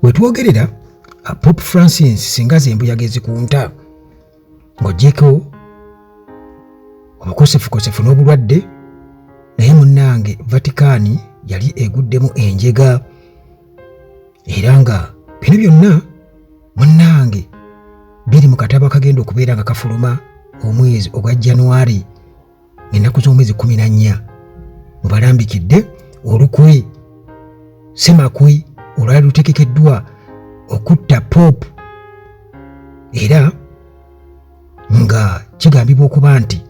wetwogerera Pope Francis singa zembuyaga ezikunta ng'oggyeko obukosefukosefu n'obulwadde, naye munnange Vatican yali eguddemu enjega, era nga bino byonna munnange biri mu katabo akagenda okubeera nga kafuluma omwezi ogwa January ennaku z'omwezi 14 mubalambikidde olukwe Semakwe olwali lutegekeddwa okutta Pope, era nga kigambibwa okuba nti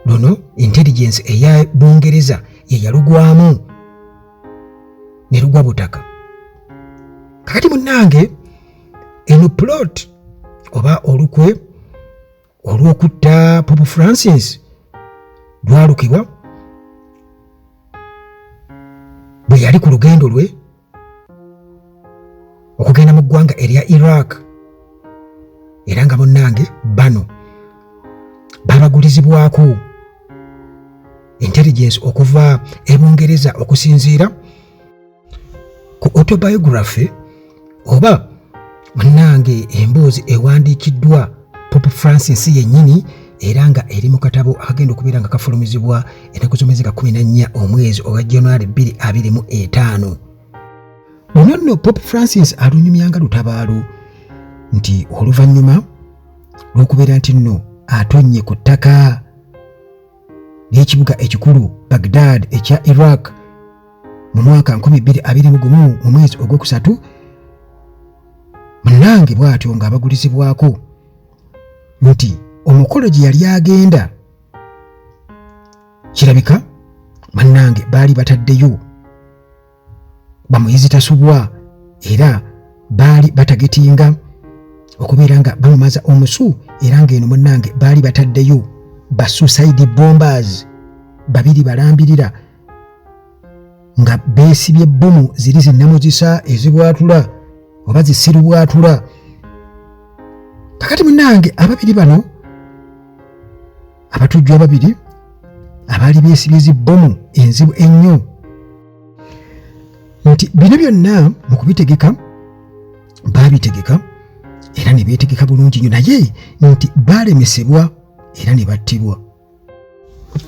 luno intelligence eya Bungereza ye yalugwamu ne lugwa butaka. Kakati munnange eno plot oba olukwe olw'okutta Pope Francis lwalukibwa bwe yali ku lugendo lwe okugenda mu ggwanga erya Iraq, era nga munnange bano babagulizibwako intelligence okuva e Bungereza okusinziira ku autobiography oba munnange emboozi ewandiikiddwa Pope Francis yennyini, era nga eri mu katabo akagenda okubeera nga kafulumizibwa ennaku z'omwezi ga 14 omwezi ogwa January 2025. Luno nno Pope Francis alunyumyanga lutabaalo nti oluvannyuma lw'okubeera nti nno atonnye ku ttaka ly'ekibuga ekikulu Baghdad ekya Iraq mu mwaka 2021 mu mwezi ogwokusatu, munnange bw'atyo ng'abagulizibwako nti omukolo gye yali agenda kirabika munnange baali bataddeyo bamuyizitasubwa, era baali batagetinga okubeera nga bamumaza omusu, era ng'eno munnange baali bataddeyo ba suicide bombers babiri balambirira nga beesibye bbomu ziri zinnamuzisa ezibwatula oba zisiribwatula. Kakati munnange ababiri bano abatujju ababiri abaali beesibye zibbomu enzibu ennyo, nti bino byonna mu kubitegeka baabitegeka era ne beetegeka bulungi nnyo, naye nti baalemesebwa era ne battibwa.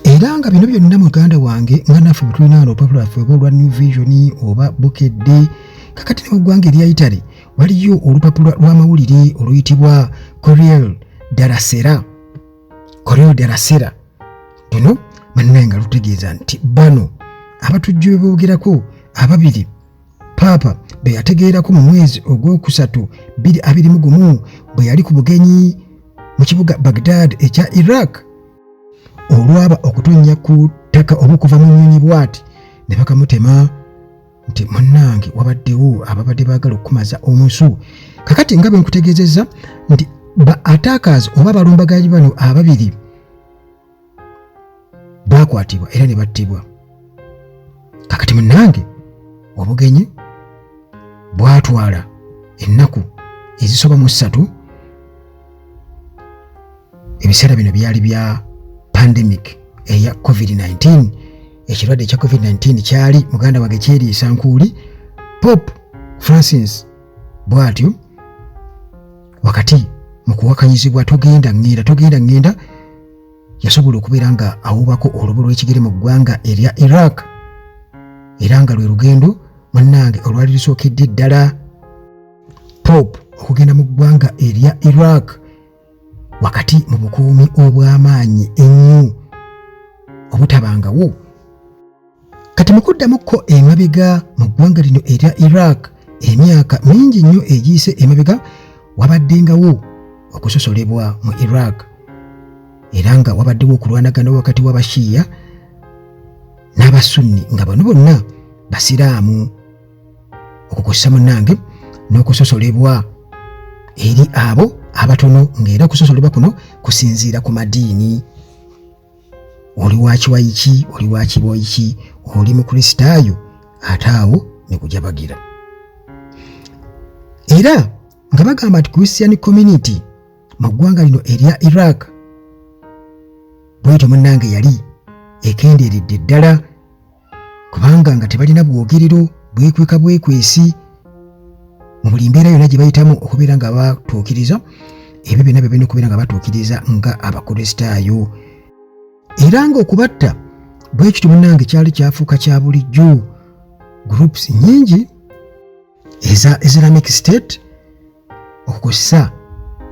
Era nga bino byonna muganda wange nga naffe bwe tulina wano olupapula lwaffe oba olwa New Vision oba Bukedde, kakati ne mu ggwanga erya Italy waliyo olupapula lw'amawulire oluyitibwa Corriere della Sera. Luno mannaye nga lutegeeza nti bano abatujju be boogerako ababiri Papa be yategeerako mu mwezi ogwokusatu 2021 bwe yali ku bugenyi mu kibuga Baghdad ekya Iraq olwaba okutonnya ku ttaka obukuva mu nnyonyi bw'ati ne bakamutema, nti munnange wabaddewo ababadde baagala okukumaza omusu. Kakati nga bwe nkutegeezezza nti ba attackers oba balumbagaanyi bano ababiri baakwatibwa era ne battibwa. Kakati munnange obugenyi bwatwala ennaku ezisoba mu 3. Ebiseera bino byali bya pandemic eya COVID-19. Ekirwadde ekya COVID-19 kyali muganda wange kyeriisa nkuuli. Pope Francis bw'atyo wakati mu kuwakanyizibwa togenda ngenda yasobola okubeera nga awubako olubu lw'ekigere mu ggwanga erya Iraq, era nga lwe lugendo munnange olwali lusookedde ddala Pope okugenda mu ggwanga erya Iraq wakati mu bukuumi obw'amaanyi ennyo obutabangawo. Kati mu kuddamuko emabega mu ggwanga lino erya Iraq emyaka mingi nnyo egiyise emabega wabaddengawo okusosolebwa mu Iraq, era nga wabaddewo okulwanagana wakati w'Abashiya n'Abasunni nga bano bonna basiraamu, okukosa munnange n'okusosolebwa eri abo abatono, ng'era okusosolebwa kuno kusinziira ku madiini. Oli wa kiwayiki, oli wa kiboyiki, oli mukristaayo, ate awo ne kujabagira. Era nga bagamba nti Christian community mu ggwanga lino erya Iraq bwetyo munnange yali ekendeeredde ddala, kubanga nga tebalina bwogerero bwekweka bwekwesi, mu buli mbeera yonna gye bayitamu okubeera nga batuukiriza ebyo byonna bye balina okubeera nga batuukiriza nga abakristaayo. Era ng'okubatta bwe kityo munnange kyali kyafuuka kya bulijjo. Groups nnyingi eza Islamic State okukosa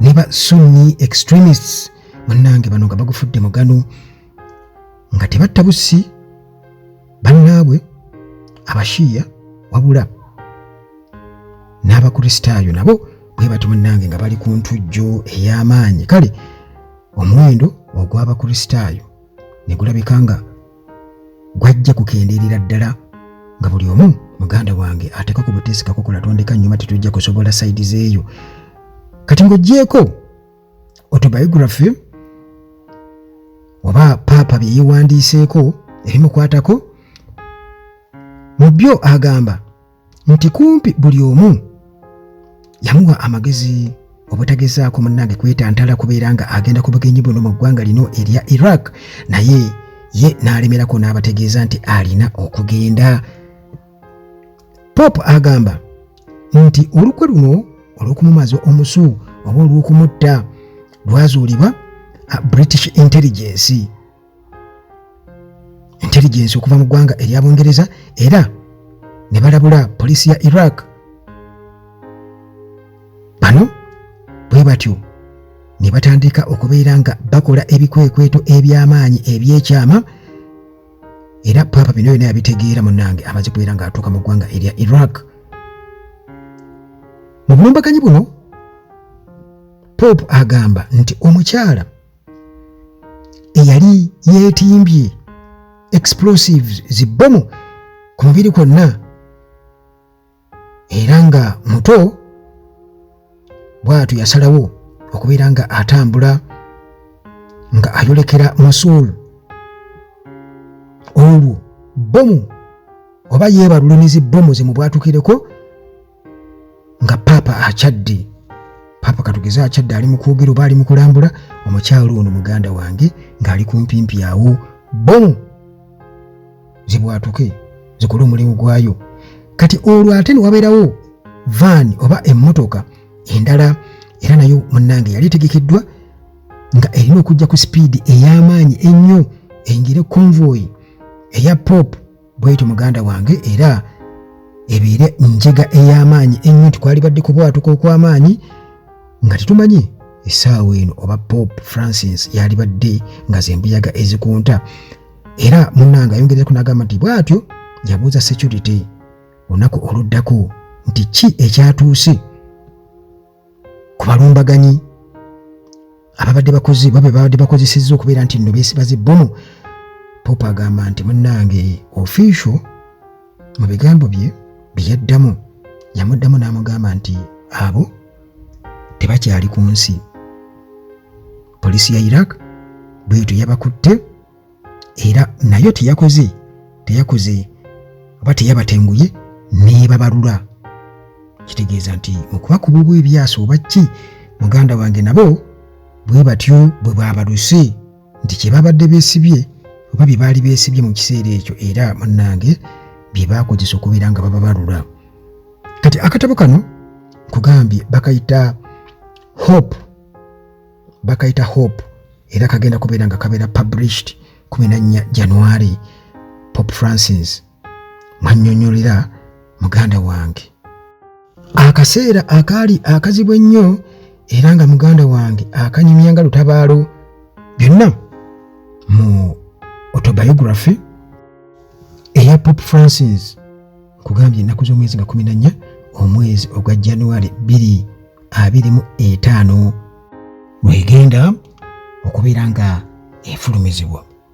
ne ba Sunni extremists munnange bano nga bagufudde mugano nga tebatta bussi bannaabwe abashiya wabula n'abakristaayo nabo bwe bati munnange nga bali ku ntujjo ey'amaanyi. Kale omuwendo ogw'abakristaayo ne gulabika nga gwajja kukendeerera ddala nga buli omu muganda wange ateeka ku buteesi kakokola tondeka nnyuma tetujja kusobola sayidi zeeyo. Kati ng'oggyeko autobiography oba paapa bye yeewandiiseeko ebimukwatako, mu byo agamba nti kumpi buli omu yamuwa amagezi obutagezaako munnange kwetantala kubeera nga agenda ku bugenyi buno mu ggwanga lino erya Iraq, naye ye n'alemerako n'abategeeza nti alina okugenda. Pope agamba nti olukwe luno olw'okumumaza omusu oba olw'okumutta lwazuulibwa British Intelligence okuva mu ggwanga erya Bungereza era ne balabula poliisi ya Iraq. Bano bwe batyo ne batandika okubeera nga bakola ebikwekweto eby'amaanyi ebyekyama era paapa bino byonna yabitegeera munnange amaze kubeera ng'atuuka mu ggwanga erya Iraq. Mu bulumbaganyi buno Pope agamba nti omukyala eyali yeetimbye explosives zibbomu ku mubiri kwonna era nga muto bw'atyo yasalawo okubeera nga atambula nga ayolekera Mosul. Olwo bbomu oba yeebalulunizi bbomu zimubwatukireko nga paapa akyadde. Paapa katugeze akyadde ali mu kwogera oba ali mu kulambula, omukyalo ono muganda wange ng'ali kumpimpi awo bbomu zibwatuke zikole omulimu gwayo. Kati olwo ate ne wabeerawo vaani oba emmotoka endala era nayo munnange yali etegekeddwa nga erina okujja ku sipiidi ey'amaanyi ennyo eyingire convoy eya Pope bwetyo muganda wange era ebeere njega ey'amaanyi ennyo nti kwalibadde kubwatuka okw'amaanyi nga tetumanyi essaawa eno oba Pope Francis yalibadde nga zembuyaga ezikunta. Era munnange ayongereko n'agamba nti bw'atyo yabuuza security olunaku oluddako nti ki ekyatuuse ku balumbaganyi ababadde bakozi babe babadde bakozesezza okubeera nti nno beesibaza ebbomu. Pope agamba nti munnange official mu bigambo bye yaddamu yamuddamu n'amugamba nti abo tebakyali ku nsi. Poliisi ya Iraq bwetyo yabakutte era nayo teyakoze oba teyabatenguye n'ebabalula. Kitegeeza nti mu kubakubibwa ebyaso oba ki muganda wange nabo bwe batyo bwe baabaluse nti kye babadde beesibye oba bye baali beesibye mu kiseera ekyo era munnange bye baakozesa okubeera nga bababalula. Kati akatabo kano kugambye bakayita Hope era kagenda kubeera nga kabeera published 14 January. Pope Francis mwannyonnyolera muganda wange akaseera akaali akazibu ennyo era nga muganda wange akanyumya nga lutabaalo byonna mu autobiography eya Pope Francis kugambye ennaku z'omwezi nga 14 omwezi ogwa January 2025 lwegenda okubeera nga efulumizibwa.